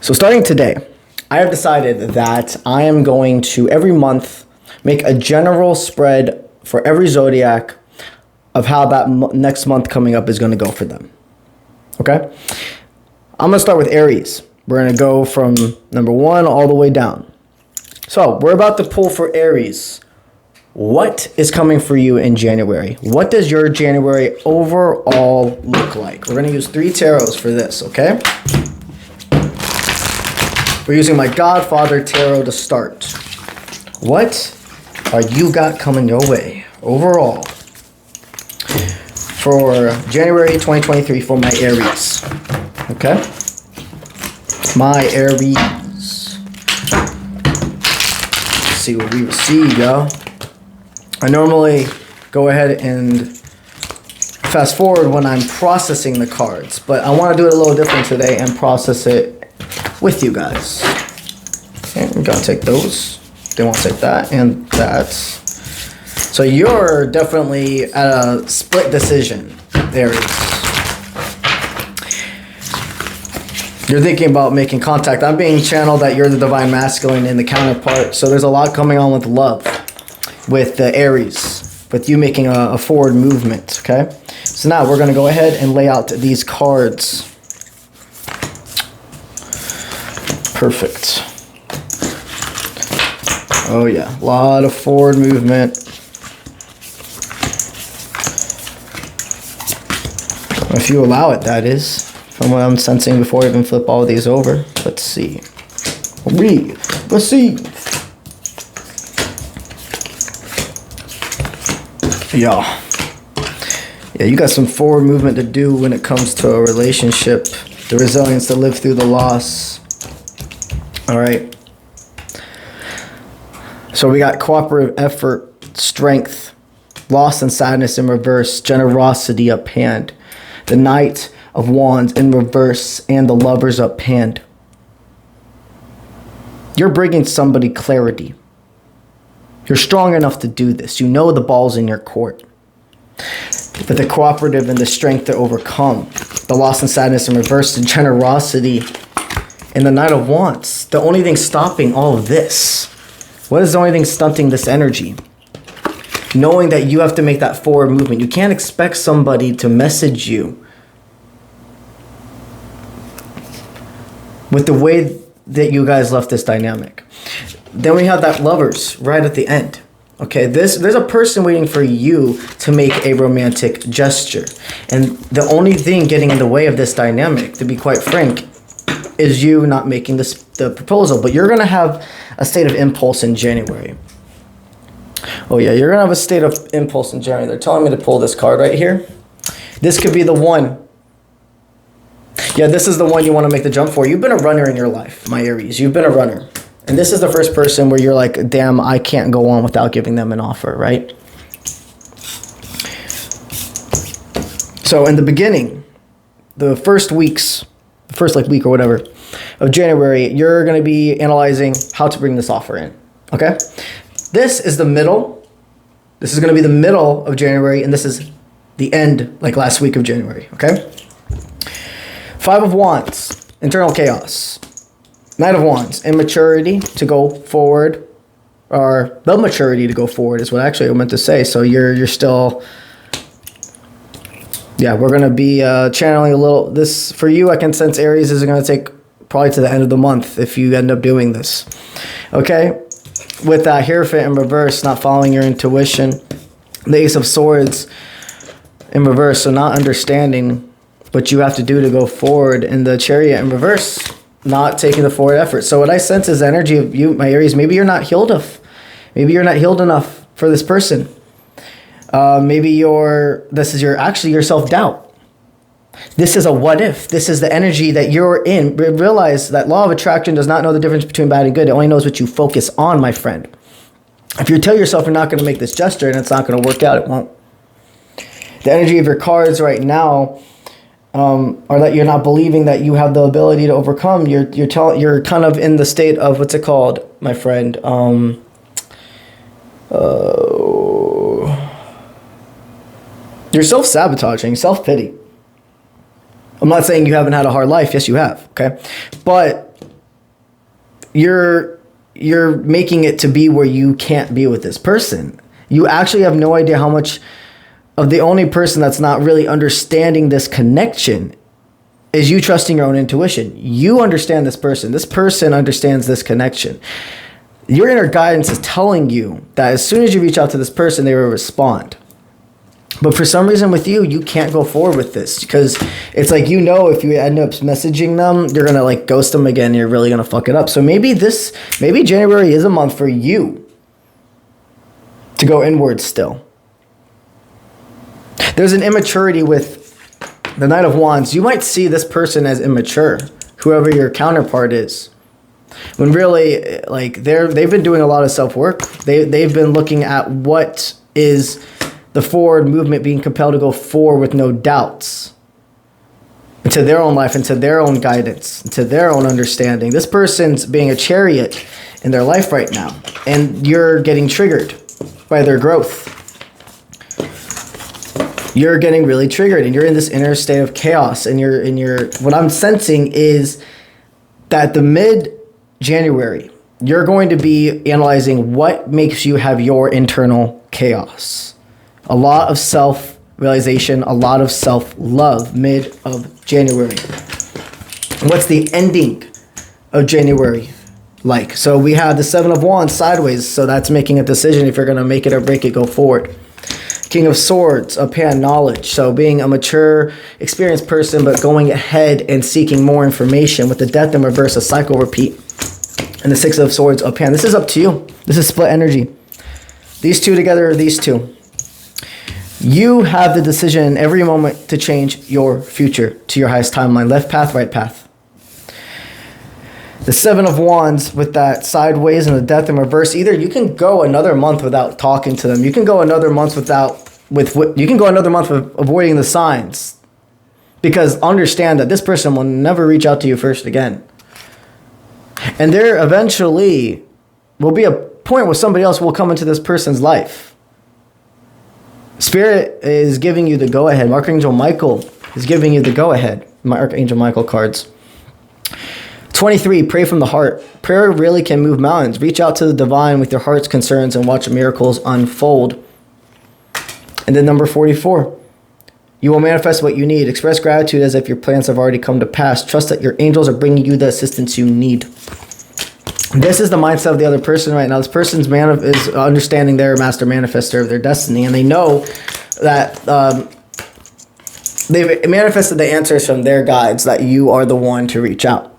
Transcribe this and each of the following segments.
So starting today, I have decided that I am going to every month make a general spread for every zodiac of how that next month coming up is going to go for them. Okay? I'm going to start with Aries. We're going to go from number 1 all the way down. So we're about to pull for Aries. What is coming for you in January? What does your January overall look like? We're going to use 3 tarots for this, okay? We're using my Godfather tarot to start. What are you got coming your way overall for January 2023 for my Aries? Okay? My Aries. Let's see what we receive, y'all. I normally go ahead and fast forward when I'm processing the cards, but I want to do it a little different today and process it with you guys. Okay, we're gonna take those. They won't take that and that. So you're definitely at a split decision, Aries. You're thinking about making contact. I'm being channeled that you're the divine masculine and the counterpart. So there's a lot coming on with love, with the Aries, with you making a forward movement, okay? So now we're gonna go ahead and lay out these cards. Perfect. Oh yeah, a lot of forward movement. If you allow it, that is. From what I'm sensing before I even flip all of these over. Let's see. Let's see. Yeah, you got some forward movement to do when it comes to a relationship. The resilience to live through the loss. All right. So we got cooperative effort, strength, loss and sadness in reverse, generosity up hand, the Knight of Wands in reverse, and the Lovers up hand. You're bringing somebody clarity. You're strong enough to do this. You know the ball's in your court. But the cooperative and the strength to overcome, the loss and sadness in reverse, the generosity, and the Knight of Wands. The only thing stopping all of this, what is the only thing stunting this energy? Knowing that you have to make that forward movement. You can't expect somebody to message you with the way that you guys left this dynamic. Then we have that Lovers right at the end. Okay, there's a person waiting for you to make a romantic gesture. And the only thing getting in the way of this dynamic, to be quite frank, is you not making the proposal. But you're going to have a state of impulse in January. Oh yeah, you're going to have a state of impulse in January. They're telling me to pull this card right here. This could be the one. Yeah, this is the one you want to make the jump for. You've been a runner in your life, my Aries. You've been a runner. And this is the first person where you're like, damn, I can't go on without giving them an offer, right? So in the beginning, the first weeks, the first like week or whatever of January, you're going to be analyzing how to bring this offer in, okay? This is the middle. This is going to be the middle of January, and this is the end, like last week of January, okay? 5 of Wands, internal chaos. Knight of Wands, immaturity to go forward, or the maturity to go forward is what actually I meant to say. So you're still, yeah, we're going to be channeling a little, this for you, I can sense Aries is going to take probably to the end of the month if you end up doing this. Okay, with that Hierophant in reverse, not following your intuition, the Ace of Swords in reverse, so not understanding what you have to do to go forward, and the Chariot in reverse, not taking the forward effort. So what I sense is energy of you, my Aries. Maybe you're not healed enough. Maybe you're not healed enough for this person. Maybe this is your self-doubt. This is a what if. This is the energy that you're in. Realize that law of attraction does not know the difference between bad and good. It only knows what you focus on, my friend. If you tell yourself you're not going to make this gesture and it's not going to work out, it won't. The energy of your cards right now or that you're not believing that you have the ability to overcome. You're kind of in the state of, what's it called, my friend? You're self-sabotaging, self-pity. I'm not saying you haven't had a hard life. Yes, you have. Okay, but you're making it to be where you can't be with this person. You actually have no idea how much of the only person that's not really understanding this connection is you trusting your own intuition. You understand this person. This person understands this connection. Your inner guidance is telling you that as soon as you reach out to this person, they will respond. But for some reason with you, you can't go forward with this because it's like, if you end up messaging them, you're going to like ghost them again. And you're really going to fuck it up. So maybe January is a month for you to go inward still. There's an immaturity with the Knight of Wands. You might see this person as immature, whoever your counterpart is. When really, like, they've been doing a lot of self-work. They've been looking at what is the forward movement, being compelled to go forward with no doubts into their own life, into their own guidance, into their own understanding. This person's being a chariot in their life right now, and you're getting triggered by their growth. You're getting really triggered, and you're in this inner state of chaos. And what I'm sensing is that the mid-January, you're going to be analyzing what makes you have your internal chaos. A lot of self-realization, a lot of self-love mid of January. What's the ending of January like? So we have the Seven of Wands sideways, so that's making a decision if you're going to make it or break it, go forward. King of Swords, up hand, knowledge. So being a mature, experienced person, but going ahead and seeking more information. With the Death in reverse, a cycle repeat. And the Six of Swords, up hand. This is up to you. This is split energy. These two together are these two. You have the decision in every moment to change your future to your highest timeline. Left path, right path. The Seven of Wands with that sideways and the Death in reverse. Either you can go another month without talking to them. You can go another month with avoiding the signs. Because understand that this person will never reach out to you first again. And there eventually will be a point where somebody else will come into this person's life. Spirit is giving you the go-ahead. Archangel Michael is giving you the go-ahead. My Archangel Michael cards. 23, pray from the heart. Prayer really can move mountains. Reach out to the divine with your heart's concerns and watch miracles unfold. And then number 44, you will manifest what you need. Express gratitude as if your plans have already come to pass. Trust that your angels are bringing you the assistance you need. This is the mindset of the other person right now. This person's is understanding their master manifester of their destiny, and they know that they've manifested the answers from their guides, that you are the one to reach out.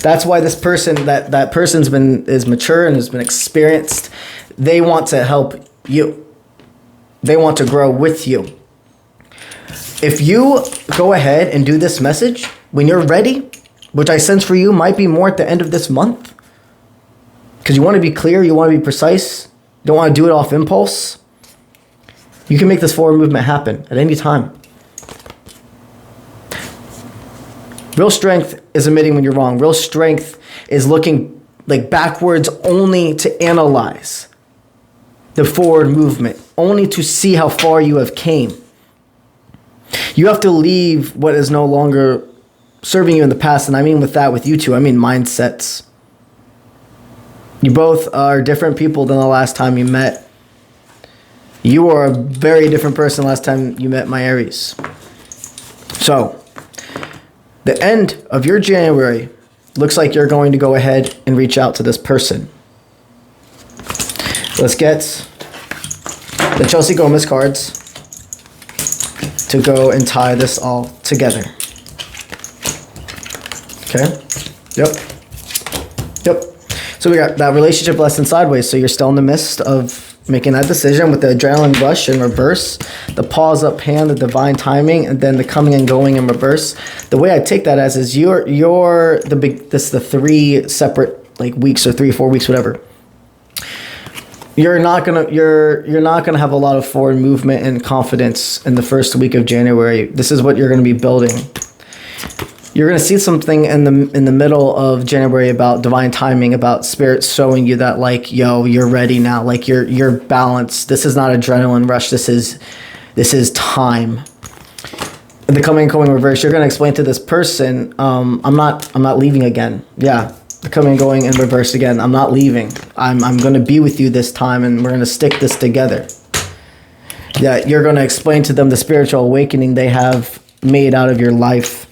That's why this person, that person's is mature and has been experienced. They want to help you. They want to grow with you. If you go ahead and do this message when you're ready, which I sense for you might be more at the end of this month, because you want to be clear, you want to be precise, you don't want to do it off impulse, you can make this forward movement happen at any time. Real strength is admitting when you're wrong. Real strength is looking like backwards only to analyze the forward movement, only to see how far you have came. You have to leave what is no longer serving you in the past, and I mean with you two, I mean mindsets. You both are different people than the last time you met. You are a very different person last time you met, my Aries. So, the end of your January looks like you're going to go ahead and reach out to this person. Let's get the Chelsea Gomez cards to go and tie this all together. Okay. Yep. So we got that relationship lesson sideways. So you're still in the midst of making that decision with the adrenaline rush in reverse, the pause up hand, the divine timing, and then the coming and going in reverse. The way I take that as is this is the 3 separate like weeks or 3 or 4 weeks, whatever. You're not gonna have a lot of forward movement and confidence in the first week of January. This is what you're gonna be building. You're going to see something in the middle of January about divine timing, about spirit showing you that, like, yo, you're ready now. Like, you're balanced. This is not adrenaline rush. This is time. The coming and going reverse. You're going to explain to this person, I'm not leaving again. Yeah, the coming going in reverse again. I'm not leaving. I'm going to be with you this time, and we're going to stick this together. Yeah, you're going to explain to them the spiritual awakening they have made out of your life.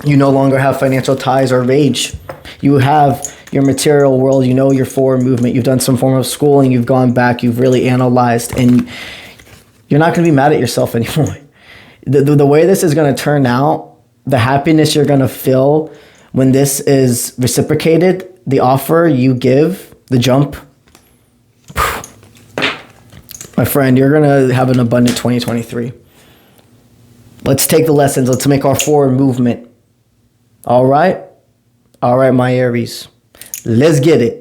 You no longer have financial ties or rage. You have your material world. You know your forward movement. You've done some form of schooling. You've gone back. You've really analyzed, and you're not going to be mad at yourself anymore. The way this is going to turn out, the happiness you're going to feel when this is reciprocated, the offer you give, the jump, my friend, you're going to have an abundant 2023. Let's take the lessons. Let's make our forward movement. All right? All right, my Aries. Let's get it.